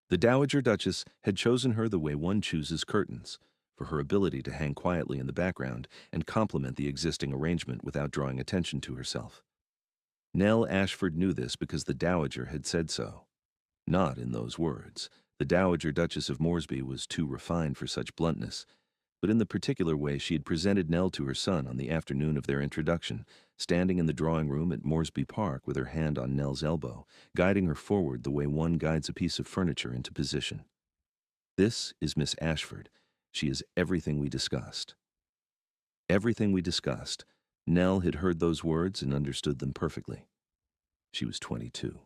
The Dowager Duchess had chosen her the way one chooses curtains, for her ability to hang quietly in the background and complement the existing arrangement without drawing attention to herself. Nell Ashford knew this because the Dowager had said so. Not in those words. The Dowager Duchess of Moresby was too refined for such bluntness, but in the particular way she had presented Nell to her son on the afternoon of their introduction, standing in the drawing room at Moresby Park with her hand on Nell's elbow, guiding her forward the way one guides a piece of furniture into position. This is Miss Ashford. She is everything we discussed. Everything we discussed. Nell had heard those words and understood them perfectly. She was 22.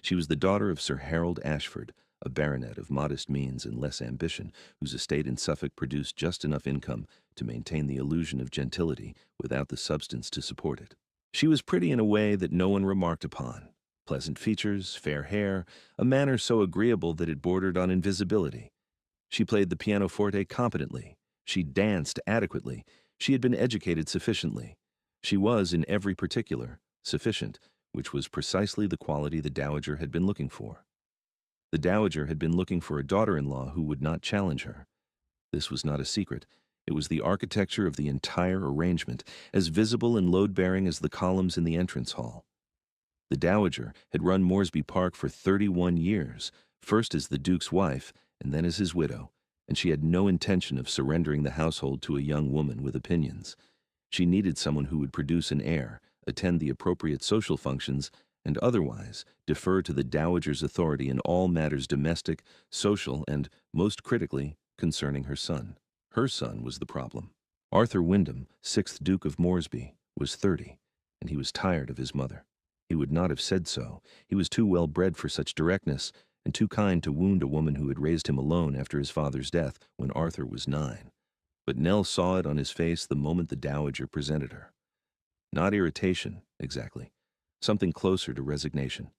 She was the daughter of Sir Harold Ashford, a baronet of modest means and less ambition, whose estate in Suffolk produced just enough income to maintain the illusion of gentility without the substance to support it. She was pretty in a way that no one remarked upon. Pleasant features, fair hair, a manner so agreeable that it bordered on invisibility. She played the pianoforte competently. She danced adequately. She had been educated sufficiently. She was, in every particular, sufficient, which was precisely the quality the Dowager had been looking for. The Dowager had been looking for a daughter-in-law who would not challenge her. This was not a secret. It was the architecture of the entire arrangement, as visible and load-bearing as the columns in the entrance hall. The Dowager had run Moresby Park for 31 years, first as the Duke's wife and then as his widow, and she had no intention of surrendering the household to a young woman with opinions. She needed someone who would produce an heir, attend the appropriate social functions, and otherwise defer to the Dowager's authority in all matters domestic, social, and, most critically, concerning her son. Her son was the problem. Arthur Wyndham, 6th Duke of Moresby, was 30, and he was tired of his mother. He would not have said so. He was too well bred for such directness, and too kind to wound a woman who had raised him alone after his father's death when Arthur was 9. But Nell saw it on his face the moment the Dowager presented her. Not irritation, exactly. Something closer to resignation.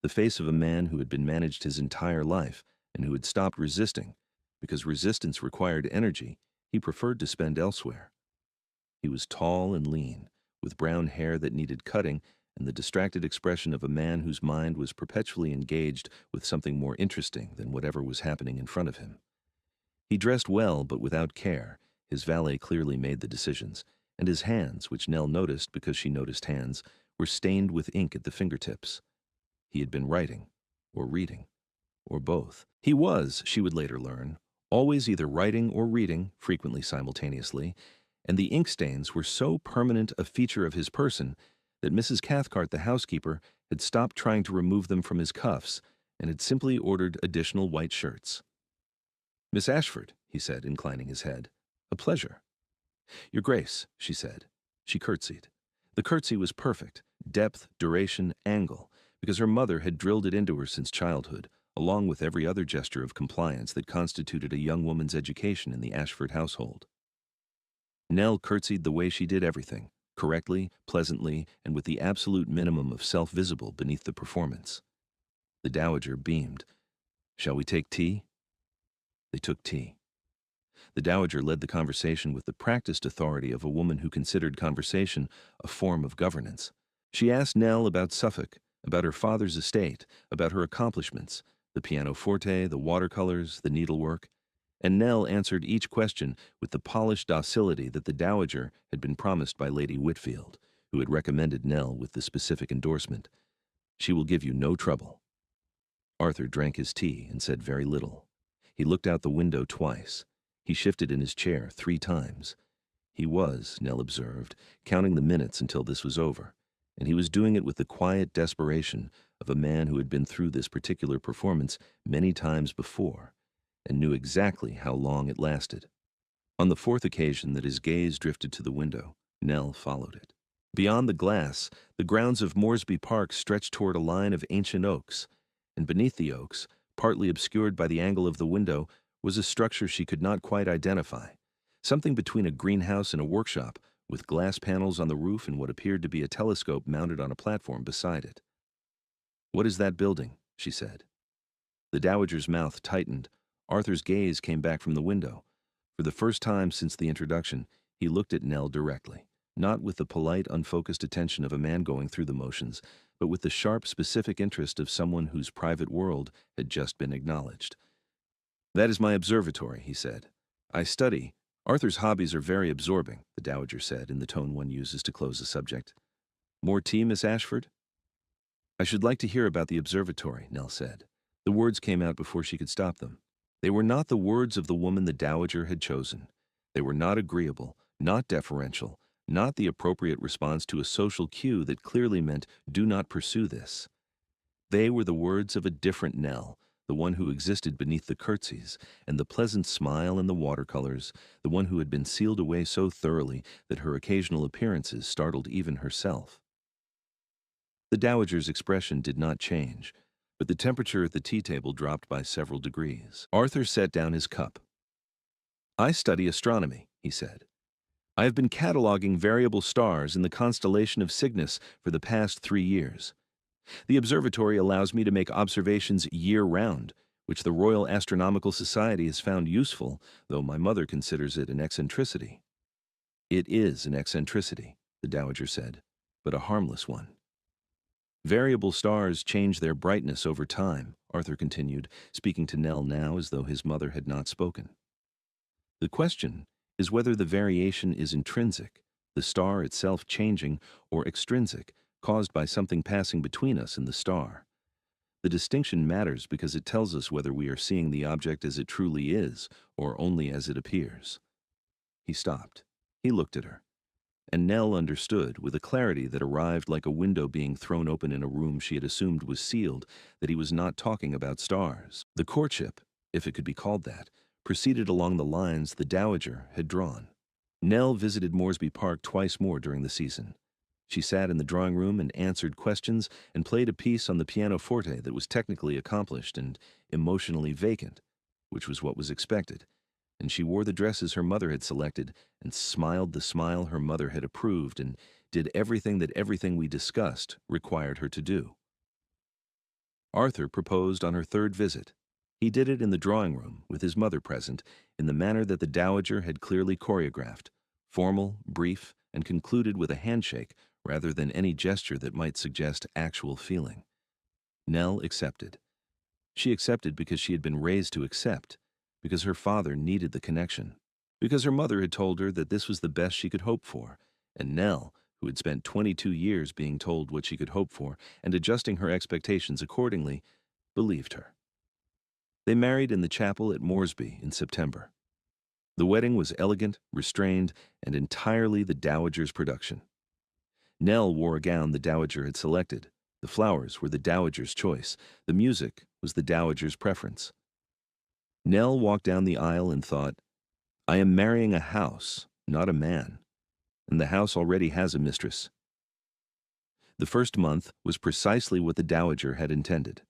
The face of a man who had been managed his entire life and who had stopped resisting. Because resistance required energy, he preferred to spend elsewhere. He was tall and lean, with brown hair that needed cutting and the distracted expression of a man whose mind was perpetually engaged with something more interesting than whatever was happening in front of him. He dressed well, but without care. His valet clearly made the decisions, and his hands, which Nell noticed because she noticed hands, were stained with ink at the fingertips. He had been writing, or reading, or both. He was, she would later learn, always either writing or reading, frequently simultaneously, and the ink stains were so permanent a feature of his person that Mrs. Cathcart, the housekeeper, had stopped trying to remove them from his cuffs and had simply ordered additional white shirts. "Miss Ashford," he said, inclining his head. "A pleasure." "Your Grace," she said. She curtsied. The curtsy was perfect, depth, duration, angle, because her mother had drilled it into her since childhood, along with every other gesture of compliance that constituted a young woman's education in the Ashford household. Nell curtsied the way she did everything, correctly, pleasantly, and with the absolute minimum of self visible beneath the performance. The Dowager beamed. "Shall we take tea?" They took tea. The Dowager led the conversation with the practiced authority of a woman who considered conversation a form of governance. She asked Nell about Suffolk, about her father's estate, about her accomplishments, the pianoforte, the watercolors, the needlework, and Nell answered each question with the polished docility that the Dowager had been promised by Lady Whitfield, who had recommended Nell with the specific endorsement. "She will give you no trouble." Arthur drank his tea and said very little. He looked out the window twice. He shifted in his chair 3 times. He was, Nell observed, counting the minutes until this was over, and he was doing it with the quiet desperation of a man who had been through this particular performance many times before and knew exactly how long it lasted. On the 4th occasion that his gaze drifted to the window, Nell followed it. Beyond the glass, the grounds of Moresby Park stretched toward a line of ancient oaks, and beneath the oaks, partly obscured by the angle of the window, was a structure she could not quite identify, something between a greenhouse and a workshop, with glass panels on the roof and what appeared to be a telescope mounted on a platform beside it. "What is that building?" she said. The Dowager's mouth tightened. Arthur's gaze came back from the window. For the first time since the introduction, he looked at Nell directly. not with the polite, unfocused attention of a man going through the motions, but with the sharp, specific interest of someone whose private world had just been acknowledged. "That is my observatory," he said. "I study. Arthur's hobbies are very absorbing," the Dowager said in the tone one uses to close a subject. "More tea, Miss Ashford?" "I should like to hear about the observatory," Nell said. The words came out before she could stop them. They were not the words of the woman the Dowager had chosen. They were not agreeable, not deferential, not the appropriate response to a social cue that clearly meant, "Do not pursue this." They were the words of a different Nell, the one who existed beneath the curtsies and the pleasant smile and the watercolors, the one who had been sealed away so thoroughly that her occasional appearances startled even herself. The Dowager's expression did not change, but the temperature at the tea table dropped by several degrees. Arthur set down his cup. "I study astronomy," he said. "I have been cataloging variable stars in the constellation of Cygnus for the past 3 years. The observatory allows me to make observations year-round, which the Royal Astronomical Society has found useful, though my mother considers it an eccentricity." "It is an eccentricity," the Dowager said, "but a harmless one." "Variable stars change their brightness over time," Arthur continued, speaking to Nell now as though his mother had not spoken. "The question is whether the variation is intrinsic, the star itself changing, or extrinsic, caused by something passing between us and the star. The distinction matters because it tells us whether we are seeing the object as it truly is, or only as it appears." He stopped. He looked at her. And Nell understood, with a clarity that arrived like a window being thrown open in a room she had assumed was sealed, that he was not talking about stars. The courtship, if it could be called that, proceeded along the lines the Dowager had drawn. Nell visited Moresby Park twice more during the season. She sat in the drawing room and answered questions and played a piece on the pianoforte that was technically accomplished and emotionally vacant, which was what was expected. And she wore the dresses her mother had selected and smiled the smile her mother had approved and did everything that everything we discussed required her to do. Arthur proposed on her third visit. He did it in the drawing room, with his mother present, in the manner that the Dowager had clearly choreographed, formal, brief, and concluded with a handshake rather than any gesture that might suggest actual feeling. Nell accepted. She accepted because she had been raised to accept, because her father needed the connection, because her mother had told her that this was the best she could hope for, and Nell, who had spent 22 years being told what she could hope for and adjusting her expectations accordingly, believed her. They married in the chapel at Moresby in September. The wedding was elegant, restrained, and entirely the Dowager's production. Nell wore a gown the Dowager had selected. The flowers were the Dowager's choice. The music was the Dowager's preference. Nell walked down the aisle and thought, "I am marrying a house, not a man, and the house already has a mistress." The first month was precisely what the Dowager had intended.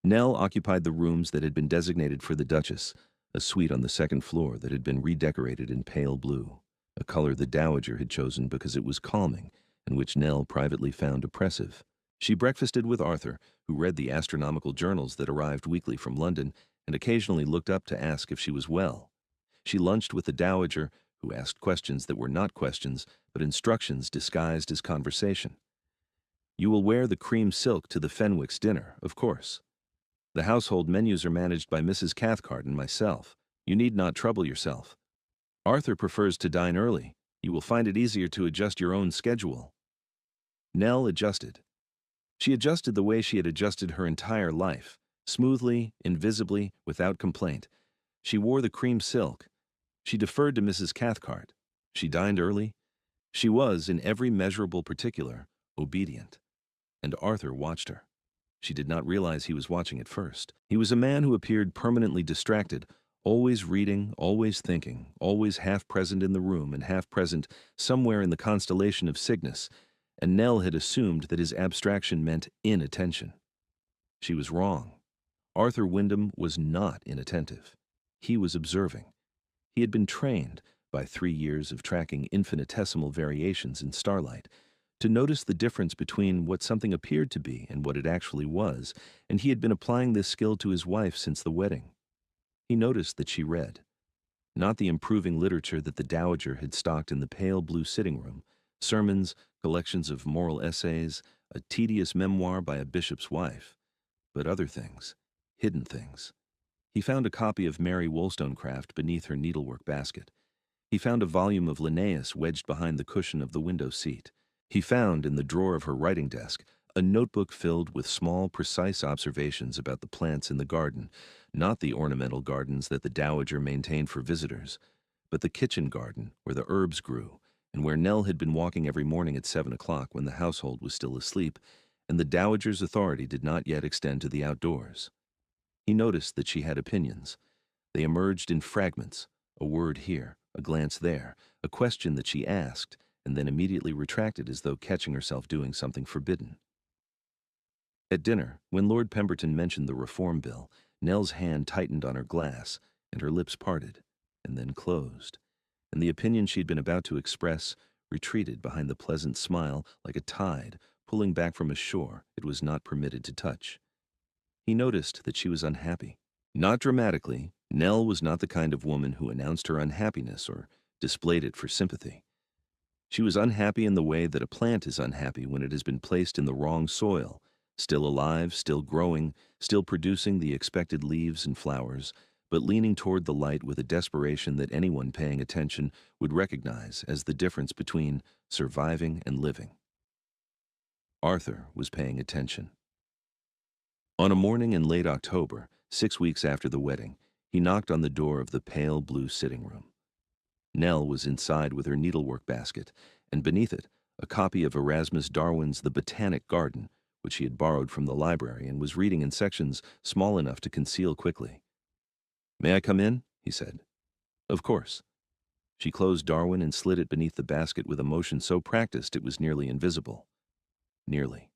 Nell occupied the rooms that had been designated for the Duchess, a suite on the second floor that had been redecorated in pale blue, a color the Dowager had chosen because it was calming and which Nell privately found oppressive. She breakfasted with Arthur, who read the astronomical journals that arrived weekly from London and occasionally looked up to ask if she was well. She lunched with the Dowager, who asked questions that were not questions, but instructions disguised as conversation. "You will wear the cream silk to the Fenwicks dinner, of course. The household menus are managed by Mrs. Cathcart and myself. You need not trouble yourself. Arthur prefers to dine early. You will find it easier to adjust your own schedule." Nell adjusted. She adjusted the way she had adjusted her entire life, smoothly, invisibly, without complaint. She wore the cream silk. She deferred to Mrs. Cathcart. She dined early. She was, in every measurable particular, obedient. And Arthur watched her. She did not realize he was watching at first. He was a man who appeared permanently distracted, always reading, always thinking, always half present in the room and half present somewhere in the constellation of Cygnus, and Nell had assumed that his abstraction meant inattention. She was wrong. Arthur Wyndham was not inattentive. He was observing. He had been trained, by 3 years of tracking infinitesimal variations in starlight, to notice the difference between what something appeared to be and what it actually was, and he had been applying this skill to his wife since the wedding. He noticed that she read. Not the improving literature that the Dowager had stocked in the pale blue sitting room, sermons, collections of moral essays, a tedious memoir by a bishop's wife. But other things, hidden things. He found a copy of Mary Wollstonecraft beneath her needlework basket. He found a volume of Linnaeus wedged behind the cushion of the window seat. He found, in the drawer of her writing desk, a notebook filled with small, precise observations about the plants in the garden, not the ornamental gardens that the dowager maintained for visitors, but the kitchen garden where the herbs grew, and where Nell had been walking every morning at 7 o'clock when the household was still asleep, and the dowager's authority did not yet extend to the outdoors. He noticed that she had opinions. They emerged in fragments, a word here, a glance there, a question that she asked, and then immediately retracted as though catching herself doing something forbidden. At dinner, when Lord Pemberton mentioned the Reform Bill, Nell's hand tightened on her glass, and her lips parted, and then closed, and the opinion she'd been about to express retreated behind the pleasant smile like a tide pulling back from a shore it was not permitted to touch. He noticed that she was unhappy. Not dramatically. Nell was not the kind of woman who announced her unhappiness or displayed it for sympathy. She was unhappy in the way that a plant is unhappy when it has been placed in the wrong soil, still alive, still growing, still producing the expected leaves and flowers, but leaning toward the light with a desperation that anyone paying attention would recognize as the difference between surviving and living. Arthur was paying attention. On a morning in late October, 6 weeks after the wedding, he knocked on the door of the pale blue sitting room. Nell was inside with her needlework basket, and beneath it, a copy of Erasmus Darwin's The Botanic Garden, which she had borrowed from the library and was reading in sections small enough to conceal quickly. "May I come in?" he said. "Of course." She closed Darwin and slid it beneath the basket with a motion so practiced it was nearly invisible. Nearly.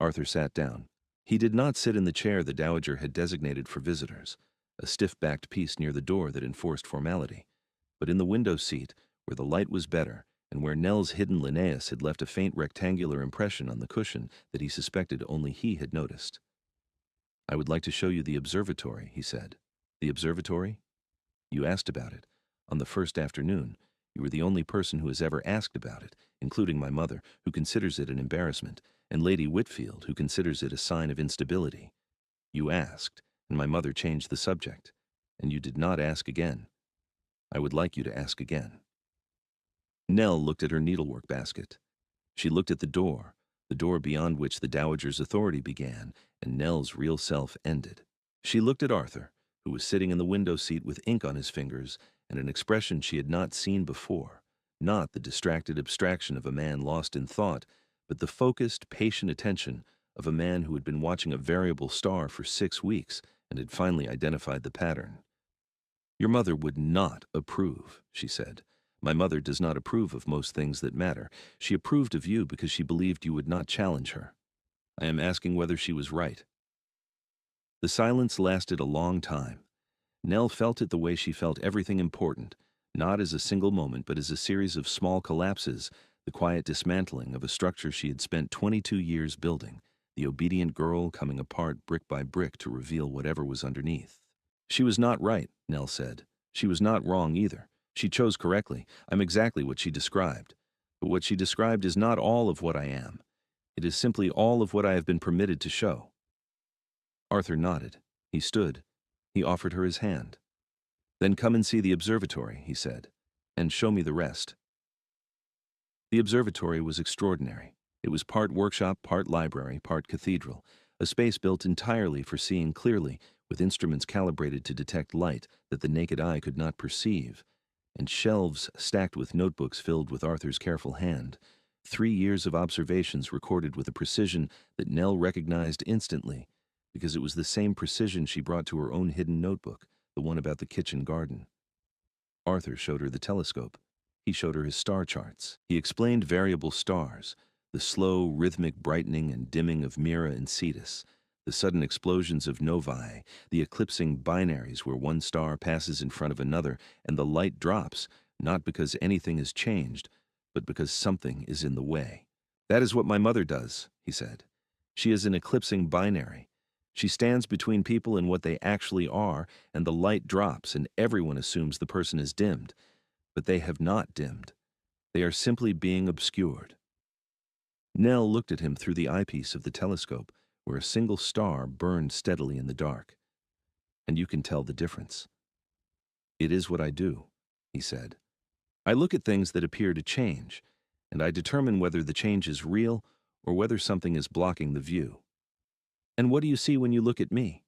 Arthur sat down. He did not sit in the chair the dowager had designated for visitors, a stiff-backed piece near the door that enforced formality, but in the window seat, where the light was better, and where Nell's hidden Linnaeus had left a faint rectangular impression on the cushion that he suspected only he had noticed. "I would like to show you the observatory," he said. "The observatory? You asked about it. On the first afternoon, you were the only person who has ever asked about it, including my mother, who considers it an embarrassment, and Lady Whitfield, who considers it a sign of instability. You asked, and my mother changed the subject, and you did not ask again. I would like you to ask again." Nell looked at her needlework basket. She looked at the door beyond which the dowager's authority began and Nell's real self ended. She looked at Arthur, who was sitting in the window seat with ink on his fingers and an expression she had not seen before, not the distracted abstraction of a man lost in thought, but the focused, patient attention of a man who had been watching a variable star for 6 weeks and had finally identified the pattern. "Your mother would not approve," she said. "My mother does not approve of most things that matter. She approved of you because she believed you would not challenge her. I am asking whether she was right." The silence lasted a long time. Nell felt it the way she felt everything important, not as a single moment but as a series of small collapses, the quiet dismantling of a structure she had spent 22 years building, the obedient girl coming apart brick by brick to reveal whatever was underneath. "She was not right," Nell said. "She was not wrong either. She chose correctly. I'm exactly what she described. But what she described is not all of what I am. It is simply all of what I have been permitted to show." Arthur nodded. He stood. He offered her his hand. "Then come and see the observatory," he said, "and show me the rest." The observatory was extraordinary. It was part workshop, part library, part cathedral, a space built entirely for seeing clearly, with instruments calibrated to detect light that the naked eye could not perceive, and shelves stacked with notebooks filled with Arthur's careful hand, 3 years of observations recorded with a precision that Nell recognized instantly, because it was the same precision she brought to her own hidden notebook, the one about the kitchen garden. Arthur showed her the telescope. He showed her his star charts. He explained variable stars, the slow, rhythmic brightening and dimming of Mira and Cetus, the sudden explosions of novae, the eclipsing binaries where one star passes in front of another and the light drops, not because anything has changed, but because something is in the way. "That is what my mother does," he said. "She is an eclipsing binary. She stands between people and what they actually are, and the light drops and everyone assumes the person is dimmed. But they have not dimmed. They are simply being obscured. Nell looked at him through the eyepiece of the telescope, where a single star burned steadily in the dark. And you can tell the difference. It is what I do, he said. I look at things that appear to change, and I determine whether the change is real or whether something is blocking the view. And what do you see when you look at me?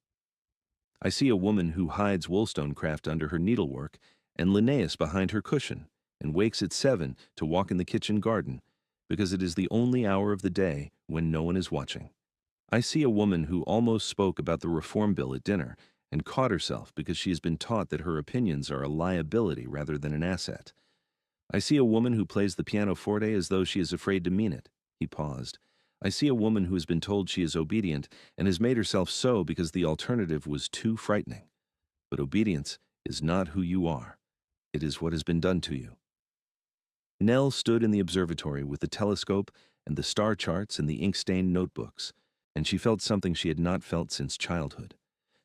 I see a woman who hides Wollstonecraft under her needlework and Linnaeus behind her cushion and wakes at 7 to walk in the kitchen garden because it is the only hour of the day when no one is watching. I see a woman who almost spoke about the reform bill at dinner and caught herself because she has been taught that her opinions are a liability rather than an asset. I see a woman who plays the pianoforte as though she is afraid to mean it. He paused. I see a woman who has been told she is obedient and has made herself so because the alternative was too frightening. But obedience is not who you are. It is what has been done to you. Nell stood in the observatory with the telescope and the star charts and the ink-stained notebooks, and she felt something she had not felt since childhood,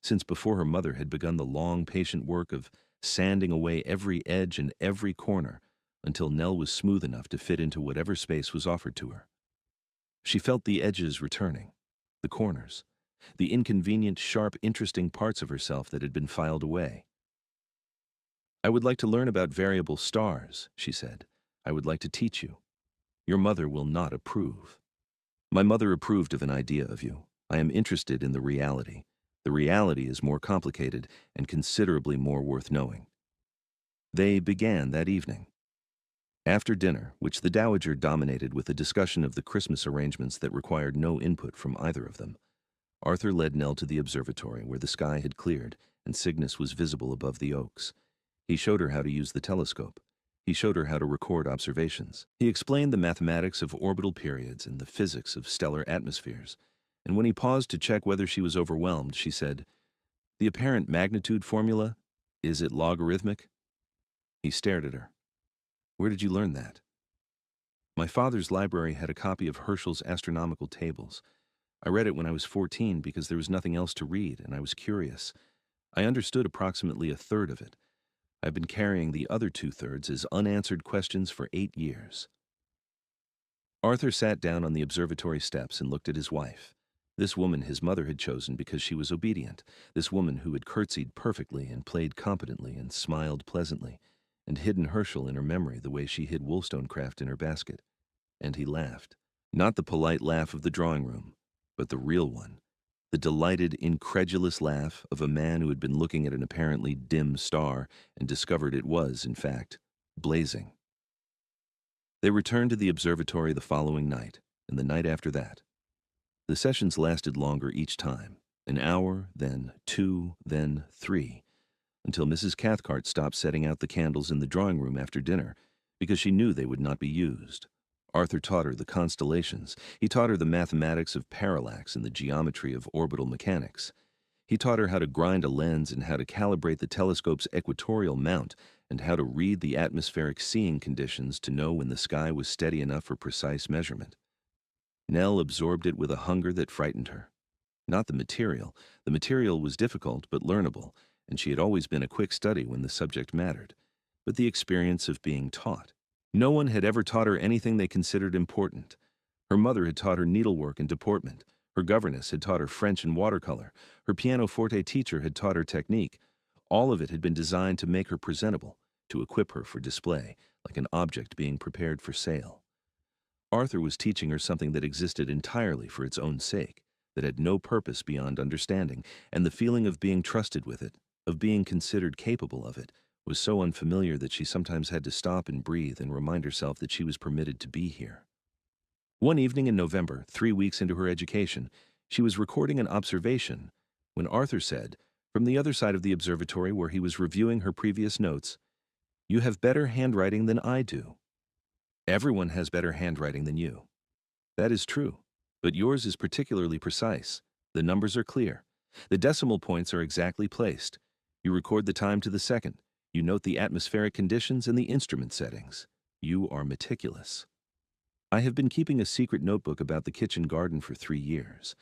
since before her mother had begun the long, patient work of sanding away every edge and every corner until Nell was smooth enough to fit into whatever space was offered to her. She felt the edges returning, the corners, the inconvenient, sharp, interesting parts of herself that had been filed away. I would like to learn about variable stars, she said. I would like to teach you. Your mother will not approve. My mother approved of an idea of you. I am interested in the reality. The reality is more complicated and considerably more worth knowing. They began that evening. After dinner, which the Dowager dominated with a discussion of the Christmas arrangements that required no input from either of them, Arthur led Nell to the observatory where the sky had cleared and Cygnus was visible above the oaks. He showed her how to use the telescope. He showed her how to record observations. He explained the mathematics of orbital periods and the physics of stellar atmospheres. And when he paused to check whether she was overwhelmed, she said, "The apparent magnitude formula, is it logarithmic?" He stared at her. "Where did you learn that?" "My father's library had a copy of Herschel's astronomical tables. I read it when I was 14 because there was nothing else to read, and I was curious. I understood approximately a third of it. I've been carrying the other 2/3 as unanswered questions for 8 years. Arthur sat down on the observatory steps and looked at his wife. This woman his mother had chosen because she was obedient, this woman who had curtsied perfectly and played competently and smiled pleasantly, and hidden Herschel in her memory the way she hid Wollstonecraft in her basket. And he laughed. Not the polite laugh of the drawing room, but the real one. The delighted, incredulous laugh of a man who had been looking at an apparently dim star and discovered it was, in fact, blazing. They returned to the observatory the following night, and the night after that. The sessions lasted longer each time, an hour, then 2, then 3, until Mrs. Cathcart stopped setting out the candles in the drawing room after dinner because she knew they would not be used. Arthur taught her the constellations. He taught her the mathematics of parallax and the geometry of orbital mechanics. He taught her how to grind a lens and how to calibrate the telescope's equatorial mount and how to read the atmospheric seeing conditions to know when the sky was steady enough for precise measurement. Nell absorbed it with a hunger that frightened her. Not the material. The material was difficult but learnable, and she had always been a quick study when the subject mattered, but the experience of being taught. No one had ever taught her anything they considered important. Her mother had taught her needlework and deportment. Her governess had taught her French and watercolor. Her pianoforte teacher had taught her technique. All of it had been designed to make her presentable, to equip her for display, like an object being prepared for sale. Arthur was teaching her something that existed entirely for its own sake, that had no purpose beyond understanding, and the feeling of being trusted with it, of being considered capable of it, was so unfamiliar that she sometimes had to stop and breathe and remind herself that she was permitted to be here. One evening in November, 3 weeks into her education, she was recording an observation when Arthur said, from the other side of the observatory where he was reviewing her previous notes, "You have better handwriting than I do." "Everyone has better handwriting than you." "That is true, but yours is particularly precise. The numbers are clear. The decimal points are exactly placed. You record the time to the second. You note the atmospheric conditions and the instrument settings. You are meticulous." I have been keeping a secret notebook about the kitchen garden for 3 years.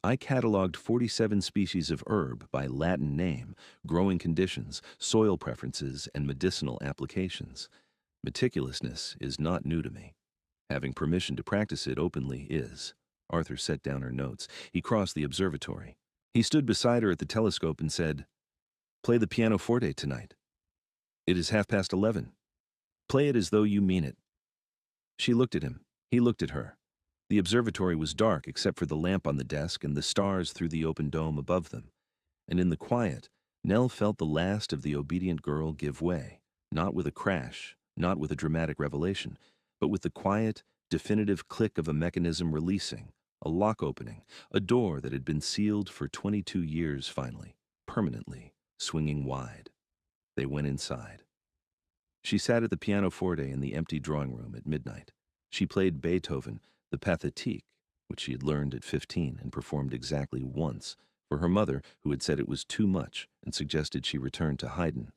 I cataloged 47 species of herb by Latin name, growing conditions, soil preferences, and medicinal applications. Meticulousness is not new to me. Having permission to practice it openly is. Arthur set down her notes. He crossed the observatory. He stood beside her at the telescope and said, "Play the pianoforte tonight. It is 11:30. Play it as though you mean it." She looked at him. He looked at her. The observatory was dark except for the lamp on the desk and the stars through the open dome above them. And in the quiet, Nell felt the last of the obedient girl give way, not with a crash, not with a dramatic revelation, but with the quiet, definitive click of a mechanism releasing, a lock opening, a door that had been sealed for 22 years finally, permanently, swinging wide. They went inside. She sat at the pianoforte in the empty drawing room at midnight. She played Beethoven, the Pathétique, which she had learned at 15 and performed exactly once, for her mother, who had said it was too much and suggested she return to Haydn.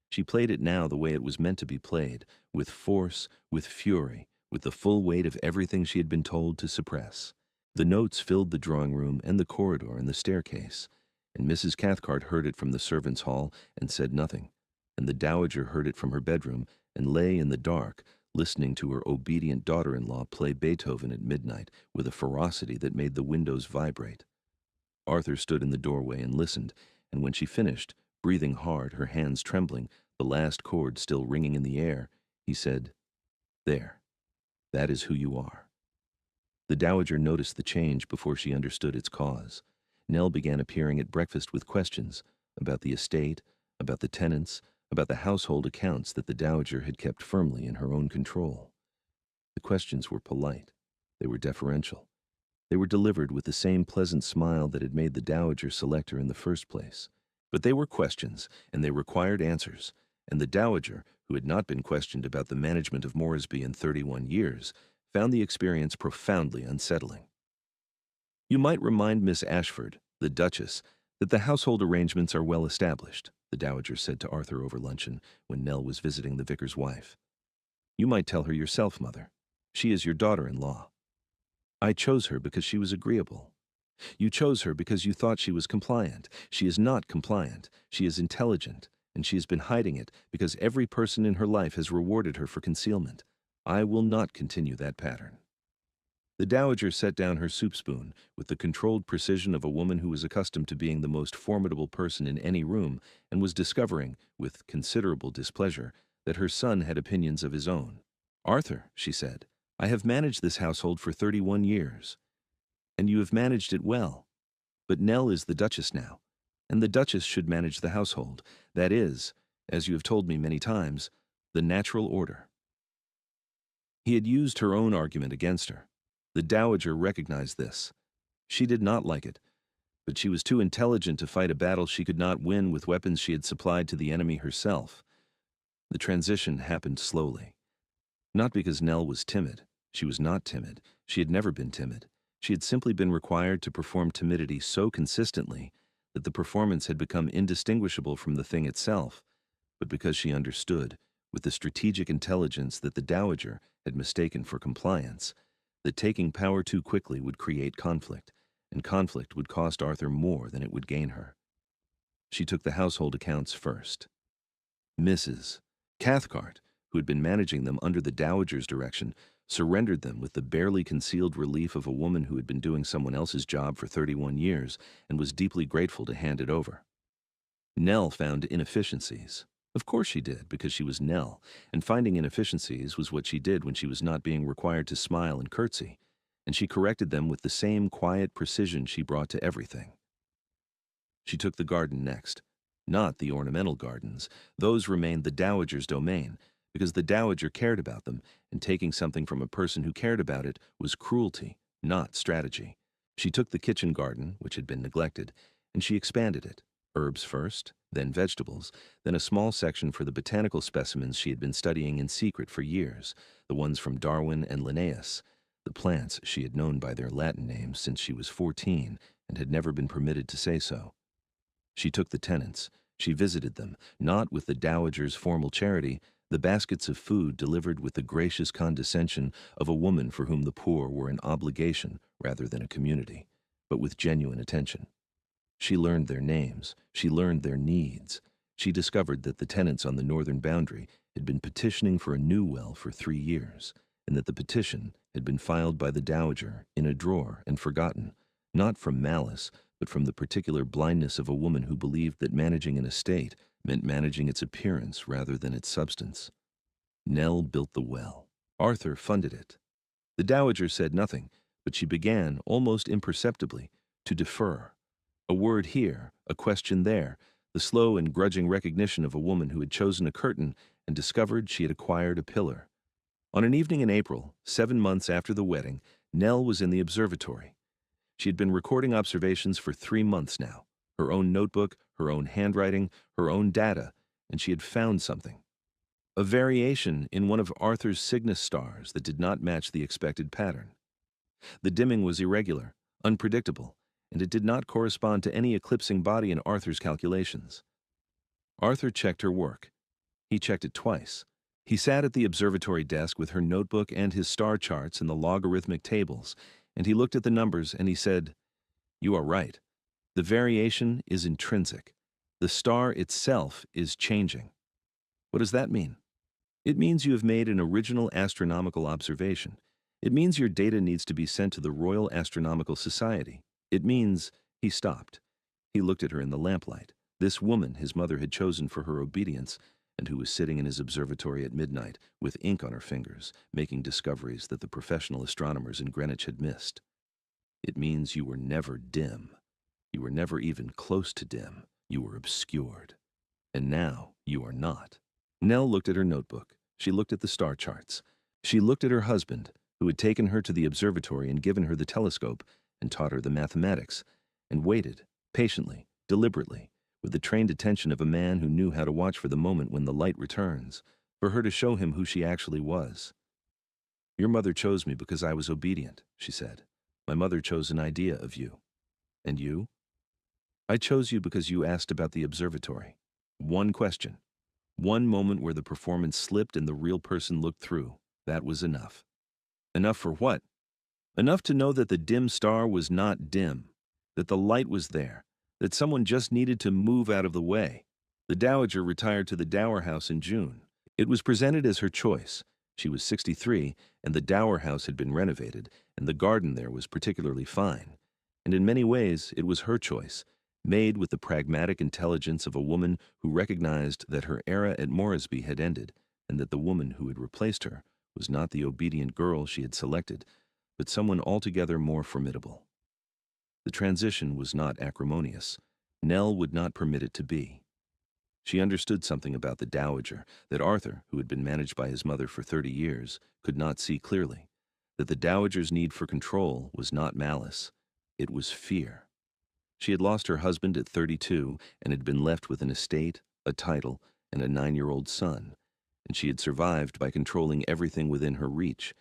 She played it now the way it was meant to be played, with force, with fury, with the full weight of everything she had been told to suppress. The notes filled the drawing room and the corridor and the staircase, and Mrs. Cathcart heard it from the servants' hall and said nothing, and the dowager heard it from her bedroom and lay in the dark, listening to her obedient daughter-in-law play Beethoven at midnight with a ferocity that made the windows vibrate. Arthur stood in the doorway and listened, and when she finished, breathing hard, her hands trembling, the last chord still ringing in the air, he said, "There, that is who you are." The dowager noticed the change before she understood its cause. Nell began appearing at breakfast with questions about the estate, about the tenants, about the household accounts that the dowager had kept firmly in her own control. The questions were polite. They were deferential. They were delivered with the same pleasant smile that had made the dowager select her in the first place. But they were questions, and they required answers, and the dowager, who had not been questioned about the management of Moresby in 31 years, found the experience profoundly unsettling. "You might remind Miss Ashford, the Duchess, that the household arrangements are well established," the dowager said to Arthur over luncheon when Nell was visiting the vicar's wife. "You might tell her yourself, Mother. She is your daughter-in-law. I chose her because she was agreeable. You chose her because you thought she was compliant. She is not compliant. She is intelligent, and she has been hiding it because every person in her life has rewarded her for concealment. I will not continue that pattern." The dowager set down her soup spoon with the controlled precision of a woman who was accustomed to being the most formidable person in any room and was discovering, with considerable displeasure, that her son had opinions of his own. "Arthur," she said, "I have managed this household for 31 years. And you have managed it well. But Nell is the Duchess now, and the Duchess should manage the household. That is, as you have told me many times, the natural order." He had used her own argument against her. The dowager recognized this. She did not like it, but she was too intelligent to fight a battle she could not win with weapons she had supplied to the enemy herself. The transition happened slowly. Not because Nell was timid. She was not timid. She had never been timid. She had simply been required to perform timidity so consistently that the performance had become indistinguishable from the thing itself, but because she understood, with the strategic intelligence that the dowager had mistaken for compliance, that taking power too quickly would create conflict, and conflict would cost Arthur more than it would gain her. She took the household accounts first. Mrs. Cathcart, who had been managing them under the dowager's direction, surrendered them with the barely concealed relief of a woman who had been doing someone else's job for 31 years and was deeply grateful to hand it over. Nell found inefficiencies. Of course she did, because she was Nell, and finding inefficiencies was what she did when she was not being required to smile and curtsy, and she corrected them with the same quiet precision she brought to everything. She took the garden next. Not the ornamental gardens. Those remained the dowager's domain, because the dowager cared about them, and taking something from a person who cared about it was cruelty, not strategy. She took the kitchen garden, which had been neglected, and she expanded it. Herbs first, then vegetables, then a small section for the botanical specimens she had been studying in secret for years, the ones from Darwin and Linnaeus, the plants she had known by their Latin names since she was 14 and had never been permitted to say so. She took the tenants. She visited them, not with the dowager's formal charity, the baskets of food delivered with the gracious condescension of a woman for whom the poor were an obligation rather than a community, but with genuine attention. She learned their names. She learned their needs. She discovered that the tenants on the northern boundary had been petitioning for a new will for 3 years, and that the petition had been filed by the dowager in a drawer and forgotten, not from malice, but from the particular blindness of a woman who believed that managing an estate meant managing its appearance rather than its substance. Nell built the well. Arthur funded it. The dowager said nothing, but she began, almost imperceptibly, to defer. A word here, a question there, the slow and grudging recognition of a woman who had chosen a curtain and discovered she had acquired a pillar. On an evening in April, 7 months after the wedding, Nell was in the observatory. She had been recording observations for 3 months now, her own notebook, her own handwriting, her own data, and she had found something. A variation in one of Arthur's Cygnus stars that did not match the expected pattern. The dimming was irregular, unpredictable, and it did not correspond to any eclipsing body in Arthur's calculations. Arthur checked her work. He checked it twice. He sat at the observatory desk with her notebook and his star charts and the logarithmic tables, and he looked at the numbers and he said, "You are right. The variation is intrinsic. The star itself is changing." What does that mean? It means you have made an original astronomical observation. It means your data needs to be sent to the Royal Astronomical Society. It means, he stopped. He looked at her in the lamplight, this woman his mother had chosen for her obedience, and who was sitting in his observatory at midnight, with ink on her fingers, making discoveries that the professional astronomers in Greenwich had missed. It means you were never dim. You were never even close to dim. You were obscured. And now you are not. Nell looked at her notebook. She looked at the star charts. She looked at her husband, who had taken her to the observatory and given her the telescope and taught her the mathematics, and waited, patiently, deliberately, with the trained attention of a man who knew how to watch for the moment when the light returns, for her to show him who she actually was. "Your mother chose me because I was obedient," she said. "My mother chose an idea of you. And you?" "I chose you because you asked about the observatory. One question. One moment where the performance slipped and the real person looked through. That was enough." "Enough for what?" "Enough to know that the dim star was not dim, that the light was there, that someone just needed to move out of the way." The dowager retired to the dower house in June. It was presented as her choice. She was 63, and the dower house had been renovated, and the garden there was particularly fine. And in many ways, it was her choice, made with the pragmatic intelligence of a woman who recognized that her era at Moresby had ended, and that the woman who had replaced her was not the obedient girl she had selected, but someone altogether more formidable. The transition was not acrimonious. Nell would not permit it to be. She understood something about the dowager, that Arthur, who had been managed by his mother for 30 years, could not see clearly, that the dowager's need for control was not malice, it was fear. She had lost her husband at 32 and had been left with an estate, a title, and a 9-year-old son, and she had survived by controlling everything within her reach,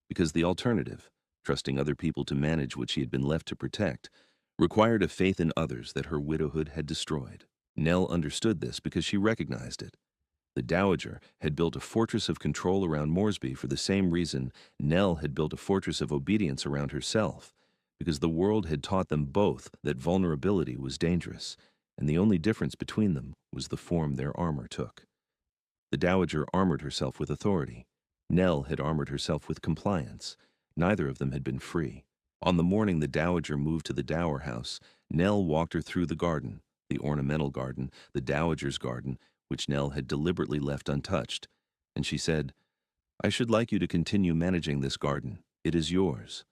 because the alternative, trusting other people to manage what she had been left to protect, required a faith in others that her widowhood had destroyed. Nell understood this because she recognized it. The dowager had built a fortress of control around Moresby for the same reason Nell had built a fortress of obedience around herself, because the world had taught them both that vulnerability was dangerous, and the only difference between them was the form their armor took. The dowager armored herself with authority. Nell had armored herself with compliance. Neither of them had been free. On the morning the dowager moved to the dower house, Nell walked her through the garden, the ornamental garden, the dowager's garden, which Nell had deliberately left untouched, and she said, "I should like you to continue managing this garden. It is yours.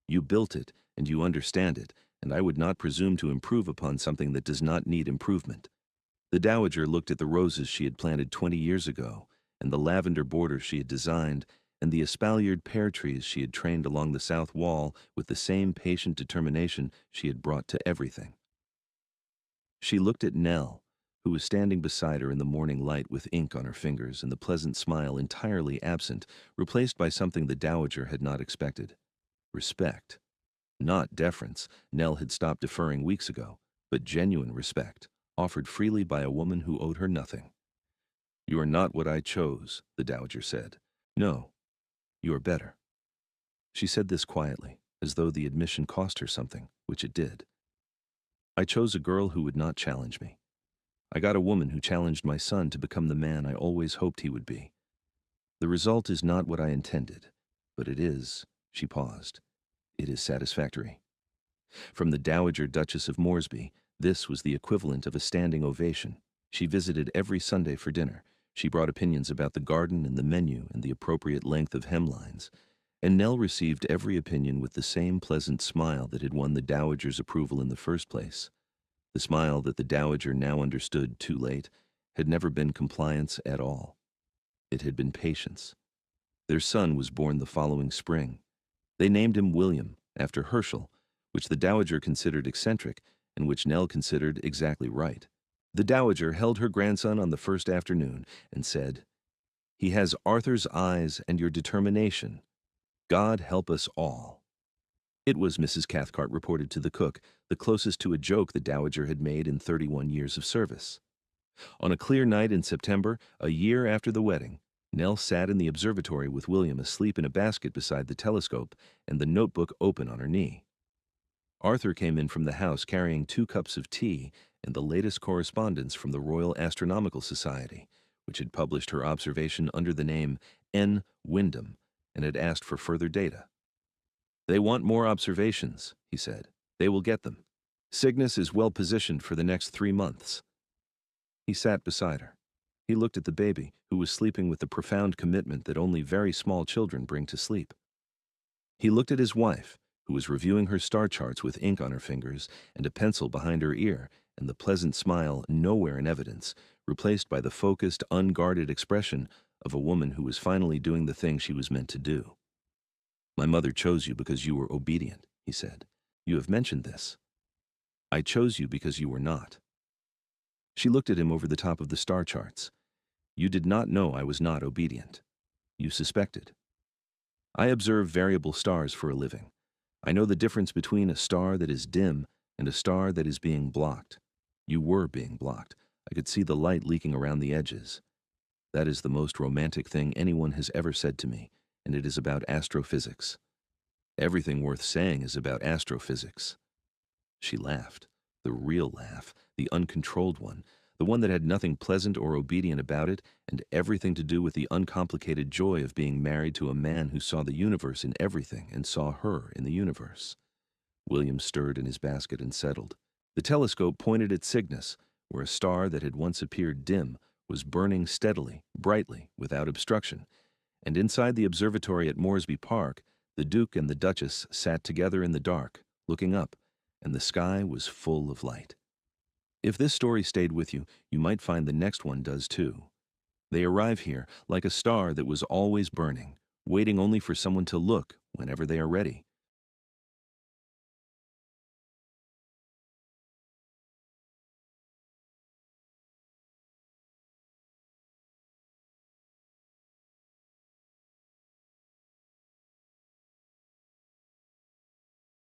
You built it, and you understand it, and I would not presume to improve upon something that does not need improvement." The dowager looked at the roses she had planted 20 years ago, and the lavender borders she had designed, and the espaliered pear trees she had trained along the south wall with the same patient determination she had brought to everything. She looked at Nell, who was standing beside her in the morning light with ink on her fingers and the pleasant smile entirely absent, replaced by something the dowager had not expected. Respect. Not deference. Nell had stopped deferring weeks ago, but genuine respect, offered freely by a woman who owed her nothing. "You are not what I chose," the dowager said. "No, you are better." She said this quietly, as though the admission cost her something, which it did. "I chose a girl who would not challenge me. I got a woman who challenged my son to become the man I always hoped he would be. The result is not what I intended, but it is, she paused, it is satisfactory. From the Dowager Duchess of Moresby, this was the equivalent of a standing ovation. She visited every Sunday for dinner. She brought opinions about the garden and the menu and the appropriate length of hemlines. And Nell received every opinion with the same pleasant smile that had won the Dowager's approval in the first place. The smile that the Dowager now understood too late had never been compliance at all. It had been patience. Their son was born the following spring. They named him William, after Herschel, which the Dowager considered eccentric and which Nell considered exactly right. The Dowager held her grandson on the first afternoon and said, "He has Arthur's eyes and your determination. God help us all." It was, Mrs. Cathcart reported to the cook, the closest to a joke the Dowager had made in 31 years of service. On a clear night in September, a year after the wedding, Nell sat in the observatory with William asleep in a basket beside the telescope and the notebook open on her knee. Arthur came in from the house carrying 2 cups of tea and the latest correspondence from the Royal Astronomical Society, which had published her observation under the name N. Wyndham and had asked for further data. "They want more observations," he said. "They will get them. Cygnus is well positioned for the next 3 months." He sat beside her. He looked at the baby, who was sleeping with the profound commitment that only very small children bring to sleep. He looked at his wife, who was reviewing her star charts with ink on her fingers and a pencil behind her ear, and the pleasant smile nowhere in evidence, replaced by the focused, unguarded expression of a woman who was finally doing the thing she was meant to do. "My mother chose you because you were obedient," he said. "You have mentioned this. I chose you because you were not." She looked at him over the top of the star charts. "You did not know I was not obedient. You suspected. I observe variable stars for a living. I know the difference between a star that is dim and a star that is being blocked. You were being blocked. I could see the light leaking around the edges. That is the most romantic thing anyone has ever said to me, and it is about astrophysics. Everything worth saying is about astrophysics." She laughed, the real laugh, the uncontrolled one, the one that had nothing pleasant or obedient about it, and everything to do with the uncomplicated joy of being married to a man who saw the universe in everything and saw her in the universe. William stirred in his basket and settled. The telescope pointed at Cygnus, where a star that had once appeared dim was burning steadily, brightly, without obstruction, and inside the observatory at Moresby Park, the Duke and the Duchess sat together in the dark, looking up, and the sky was full of light. If this story stayed with you, you might find the next one does too. They arrive here like a star that was always burning, waiting only for someone to look whenever they are ready.